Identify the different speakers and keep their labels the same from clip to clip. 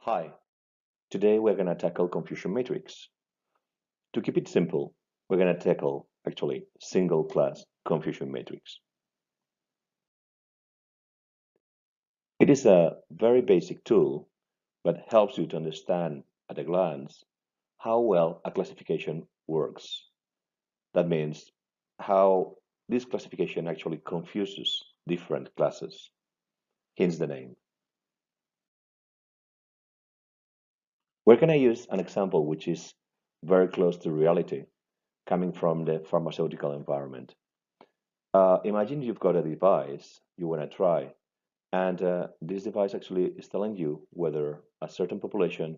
Speaker 1: Hi, today we're going to tackle Confusion Matrix. To keep it simple, we're going to tackle actually single class Confusion Matrix. It is a very basic tool, but helps you to understand at a glance how well a classification works. That means how this classification actually confuses different classes, hence the name. We're going to use an example which is very close to reality, coming from the pharmaceutical environment. Imagine you've got a device you want to try, and this device actually is telling you whether a certain population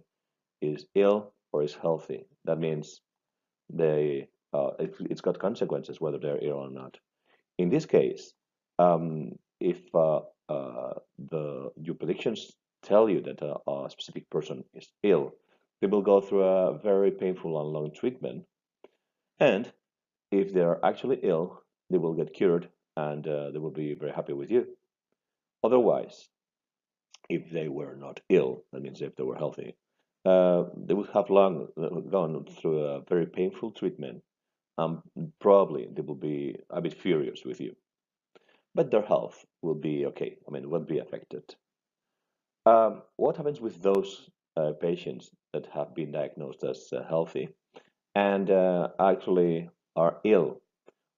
Speaker 1: is ill or is healthy. That means it's got consequences whether they're ill or not. In this case, if your predictions tell you that a specific person is ill, they will go through a very painful and long treatment, and if they're actually ill, they will get cured and they will be very happy with you. Otherwise, if they were not ill, that means if they were healthy, they would have long gone through a very painful treatment. Probably they will be a bit furious with you, but their health will be okay. I mean, won't be affected. What happens with those patients that have been diagnosed as healthy and actually are ill?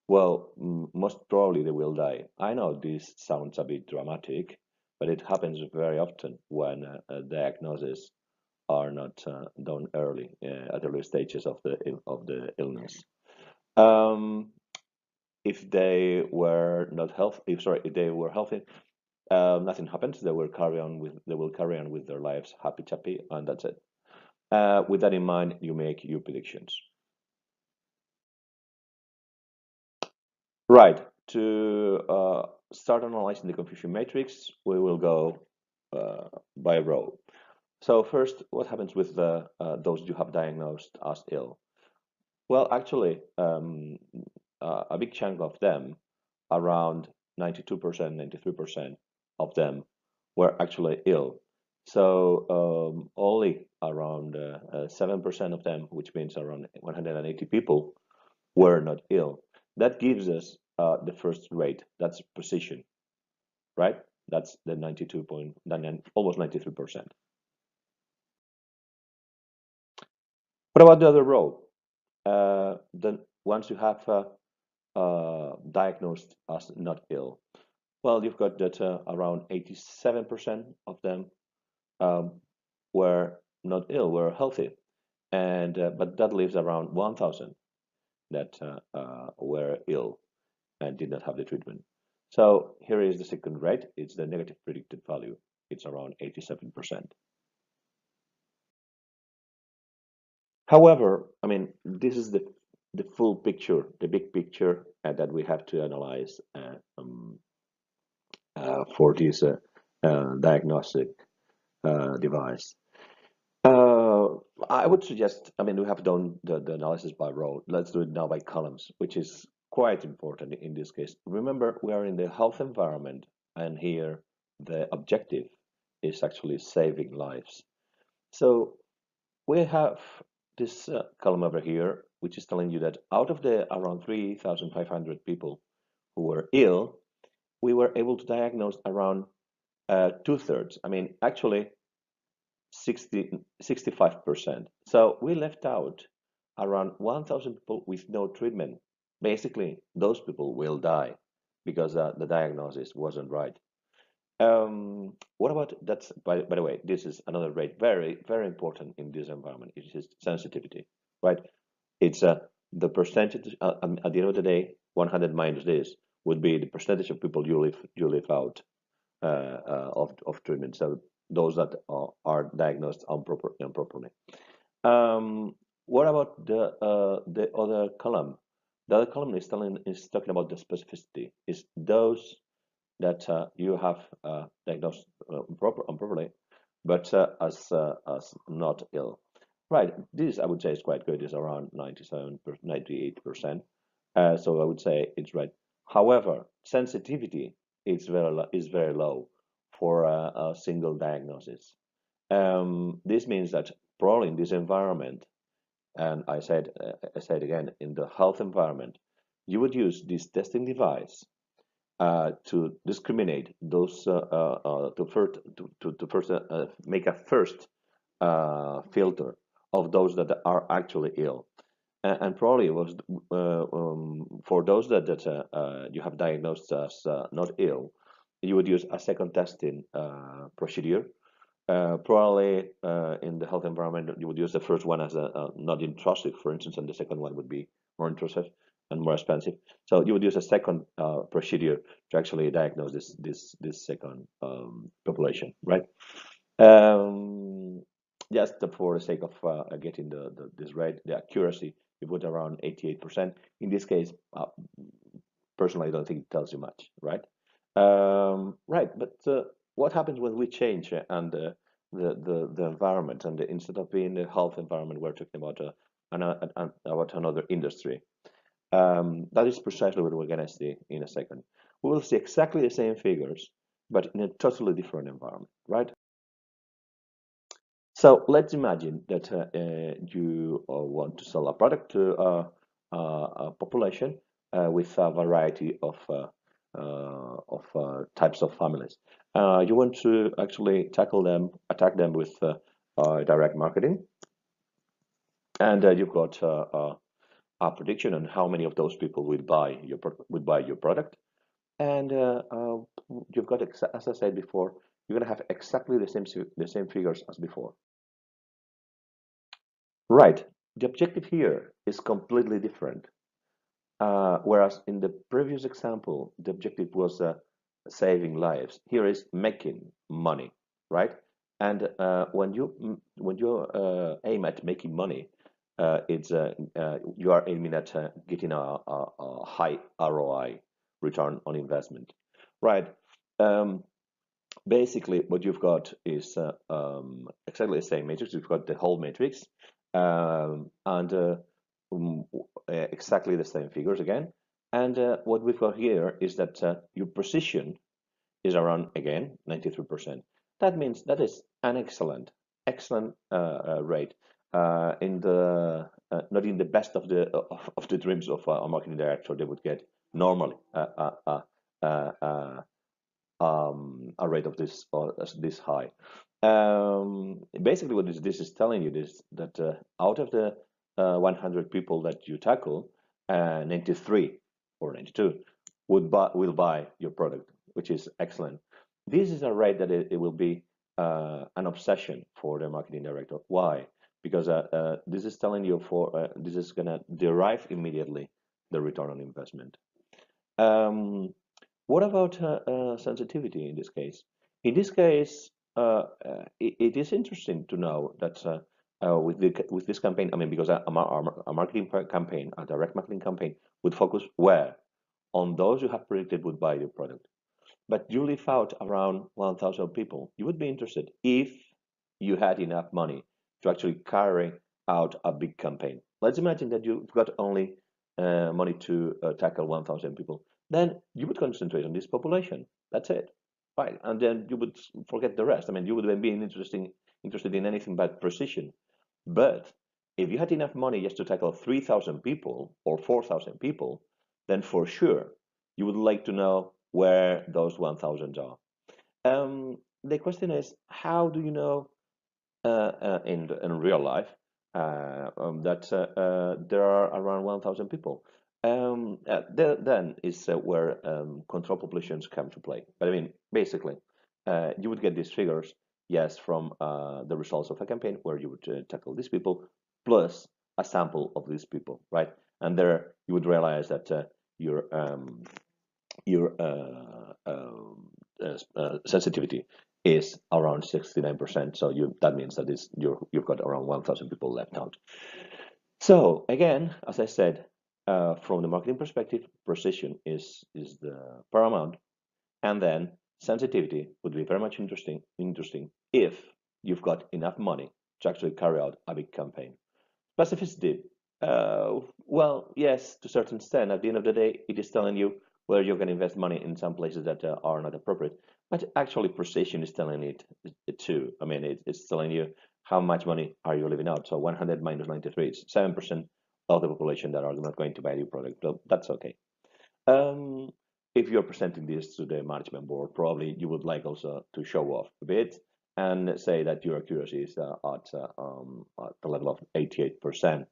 Speaker 1: Well, most probably they will die. I know this sounds a bit dramatic, but it happens very often when diagnoses are not done early, at early stages of the illness. Um, if they were not healthy, if they were healthy, nothing happens. They will carry on with their lives, happy chappy, and that's it. With that in mind, you make your predictions. Right. To start analyzing the confusion matrix, we will go by row. So first, what happens with those you have diagnosed as ill? Well, actually, a big chunk of them, around 92%, 93% of them, were actually ill. So only around 7% of them, which means around 180 people, were not ill. That gives us the first rate. That's precision, right? That's the almost 93%. What about the other row? Then once you have diagnosed as not ill, well, you've got that around 87% of them um, were not ill, were healthy, and but that leaves around 1,000 that were ill and did not have the treatment. So here is the second rate. It's the negative predicted value. It's around 87%. However, I mean, this is the full picture, the big picture that we have to analyze for this diagnostic device. Uh, I would suggest, I mean, we have done the analysis by row. Let's do it now by columns, which is quite important in this case. Remember, we are in the health environment, and here the objective is actually saving lives. So we have this column over here, which is telling you that out of the around 3,500 people who were ill, we were able to diagnose around two-thirds. I mean, actually, 65%. So we left out around 1,000 people with no treatment. Basically, those people will die because the diagnosis wasn't right. What about that's by the way, this is another rate very, very important in this environment. It is sensitivity, right? It's the percentage at the end of the day, 100 minus this would be the percentage of people you leave out of treatment. So those that are diagnosed improperly. What about the other column? The other column is talking about the specificity. Is those that you have diagnosed improperly, but as not ill. Right. This I would say is quite good. It's around 97, 98%. So I would say it's right. However, sensitivity is very low for a single diagnosis. This means that probably in this environment, and I said again, in the health environment, you would use this testing device to discriminate those to first make a first filter of those that are actually ill, and probably it was for those that you have diagnosed as not ill, you would use a second testing procedure. Probably in the health environment, you would use the first one as a not intrusive, for instance, and the second one would be more intrusive and more expensive. So you would use a second procedure to actually diagnose this second population, right? Um, just for the sake of getting this right, the accuracy, you put around 88%. In this case, personally, I don't think it tells you much, right? Right, but what happens when we change and the environment and instead of being the health environment, we're talking about about another industry. That is precisely what we're going to see in a second. We will see exactly the same figures, but in a totally different environment, right? So let's imagine that you want to sell a product to a population with a variety of types of families. You want to actually attack them with direct marketing, and you've got a prediction on how many of those people would buy your product, and you've got, as I said before, you're going to have exactly the same figures as before. Right. The objective here is completely different. Whereas in the previous example, the objective was saving lives. Here is making money, right? And when you aim at making money, it's you are aiming at getting a high ROI, return on investment, right? Um, Basically, what you've got is exactly the same matrix. You've got the whole matrix, and um, exactly the same figures again. And what we've got here is that your precision is around, again, 93%. That means that is an excellent rate. In the Not in the best of the dreams of a marketing director, they would get normally a rate of this high. Basically, what this is telling you is that out of the 100 people that you tackle, 93 or 92 will buy your product, which is excellent. This is a rate that it will be an obsession for the marketing director. Why? Because this is telling you this is gonna derive immediately the return on investment. Um, what about sensitivity in this case? In this case, it is interesting to know that with this campaign, I mean, because a marketing campaign, a direct marketing campaign, would focus where on those you have predicted would buy your product. But you leave out around 1,000 people. You would be interested if you had enough money to actually carry out a big campaign. Let's imagine that you've got only money to tackle 1,000 people. Then you would concentrate on this population. That's it, right? And then you would forget the rest. I mean, you would be interested in anything but precision. But if you had enough money just to tackle 3,000 people or 4,000 people, then for sure you would like to know where those 1,000 are. The question is, how do you know in real life that there are around 1,000 people? Then is where control populations come to play. But I mean, basically, you would get these figures, yes, from the results of a campaign where you would tackle these people plus a sample of these people, right? And there you would realize that your sensitivity is around 69%. So that means that you've got around 1,000 people left out. So again, as I said, from the marketing perspective, precision is the paramount, and then sensitivity would be very much interesting if you've got enough money to actually carry out a big campaign. Specificity, well, yes, to a certain extent. At the end of the day, it is telling you where you're going to invest money in some places that are not appropriate. But actually, precision is telling it too. I mean, it's telling you how much money are you leaving out. So 100 minus 93 is 7% of the population that are not going to buy your product. So that's okay. Um, if you're presenting this to the management board, probably you would like also to show off a bit and say that your accuracy is at the level of 88%.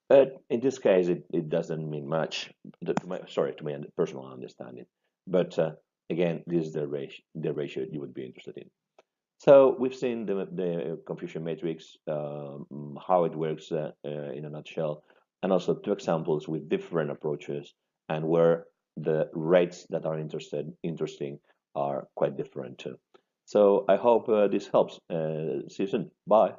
Speaker 1: But in this case, it doesn't mean much. Sorry, to my personal understanding. But again, this is the ratio you would be interested in. So we've seen the Confusion Matrix, how it works in a nutshell, and also two examples with different approaches and where the rates that are interesting are quite different too. So I hope this helps. See you soon. Bye.